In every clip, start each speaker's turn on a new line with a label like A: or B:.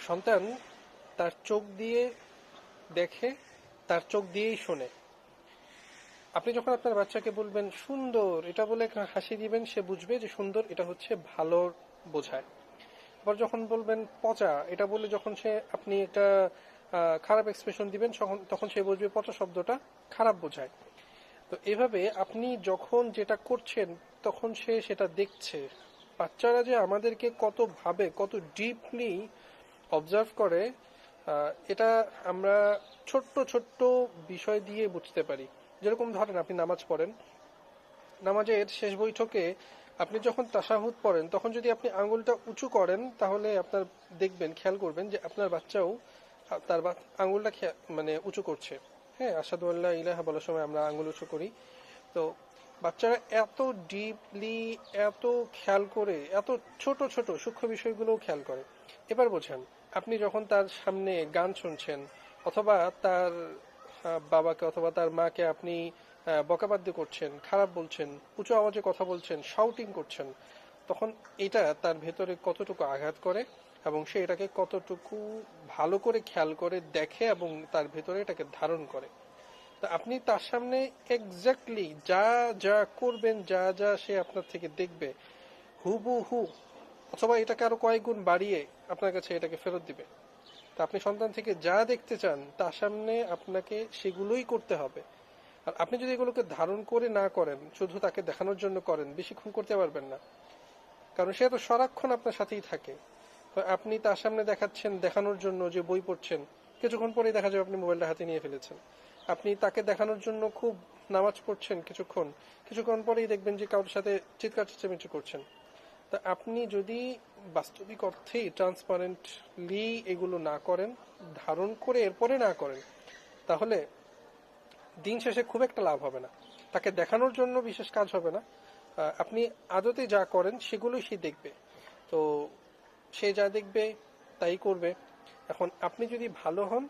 A: সন্তান তার চোখ দিয়ে দেখে, তার চোখ দিয়েই শোনে। আপনি যখন আপনার বাচ্চাকে বলবেন সুন্দর এটা বলে হাসি দিবেন, সে বুঝবে যে সুন্দর এটা হচ্ছে ভালো বোঝায়। আবার যখন বলবেন পচা এটা বলে যখন আপনি একটা খারাপ এক্সপ্রেশন দিবেন, তখন সে বুঝবে পচা শব্দটা খারাপ বোঝায়। তো এভাবে আপনি যখন যেটা করছেন তখন সে সেটা দেখছে। বাচ্চারা যে আমাদেরকে কত ভাবে, কত ডিপলি অবজার্ভ করে, এটা আমরা ছোট্ট ছোট্ট বিষয় দিয়ে বুঝতে পারি। যেরকম ধরেন আপনি নামাজ পড়েন, নামাজের শেষ বৈঠকে আপনি যখন তাশাহুদ পড়েন তখন যদি আপনি আঙ্গুলটা উঁচু করেন তাহলে আপনার দেখবেন, খেয়াল করবেন যে আপনার বাচ্চাও তার আঙ্গুলটা মানে উঁচু করছে। হ্যাঁ, আশহাদু আল্লা ইলাহা বলার সময় আমরা আঙ্গুল উঁচু করি। তো বাচ্চারা এত ডিপলি, এত খেয়াল করে, এত ছোট ছোট সূক্ষ্ম বিষয়গুলোও খেয়াল করে। এবার বোঝেন, আপনি যখন তার সামনে গান শুনছেন অথবা তার বাবাকে অথবা তার মাকে আপনি বকাবাদ্য করছেন, খারাপ বলছেন, উঁচু আওয়াজে কথা বলছেন, শাউটিং করছেন, তখন এটা তার ভেতরে কতটুকু আঘাত করে এবং সে এটাকে কতটুকু ভালো করে খেয়াল করে দেখে এবং তার ভেতরে এটাকে ধারণ করে। তা আপনি তার সামনে এক্স্যাক্টলি যা যা করবেন, যা যা সে আপনার থেকে দেখবে, হুবহু অথবা এটাকে আরো কয়েক গুণ বাড়িয়ে আপনার কাছে এটাকে ফেরত দিবে। তা আপনি সন্তান থেকে যা দেখতে চান তার সামনে আপনাকে সেগুলোই করতে হবে। আর আপনি যদি এগুলোকে ধারণ করে না করেন, শুধু তাকে দেখানোর জন্য করেন, বেশিক্ষণ করতে পারবেন না। কারণ সে তো সারাক্ষণ আপনার সাথেই থাকে। তো আপনি তার সামনে দেখাচ্ছেন দেখানোর জন্য যে বই পড়ছেন, কিছুক্ষণ পরেই দেখা যাবে আপনি মোবাইলটা হাতে নিয়ে ফেলেছেন। আপনি তাকে দেখানোর জন্য খুব নামাজ পড়ছেন কিছুক্ষণ পরেই দেখবেন যে কারোর সাথে চিৎকার চেঁচামেচি করছেন। তা আপনি যদি বাস্তবিক অর্থেই ট্রান্সপারেন্টলি এগুলো না করেন, ধারণ করে এরপরে না করেন, তাহলে দিন শেষে খুব একটা লাভ হবে না। তাকে দেখানোর জন্য বিশেষ কাজ হবে না। আপনি আদতে যা করেন সেগুলোই সে দেখবে। তো সে যা দেখবে তাই করবে। এখন আপনি যদি ভালো হন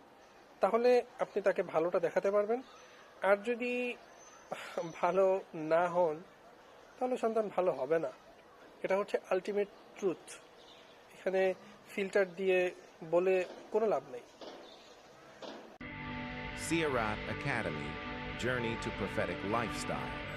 A: তাহলে আপনি তাকে ভালোটা দেখাতে পারবেন, আর যদি ভালো না হন তাহলে সন্তান ভালো হবে না। এটা হচ্ছে আলটিমেট ট্রুথ। এখানে ফিল্টার দিয়ে বলে কোনো লাভ নেই।
B: Siyarrat Academy, Journey to Prophetic Lifestyle.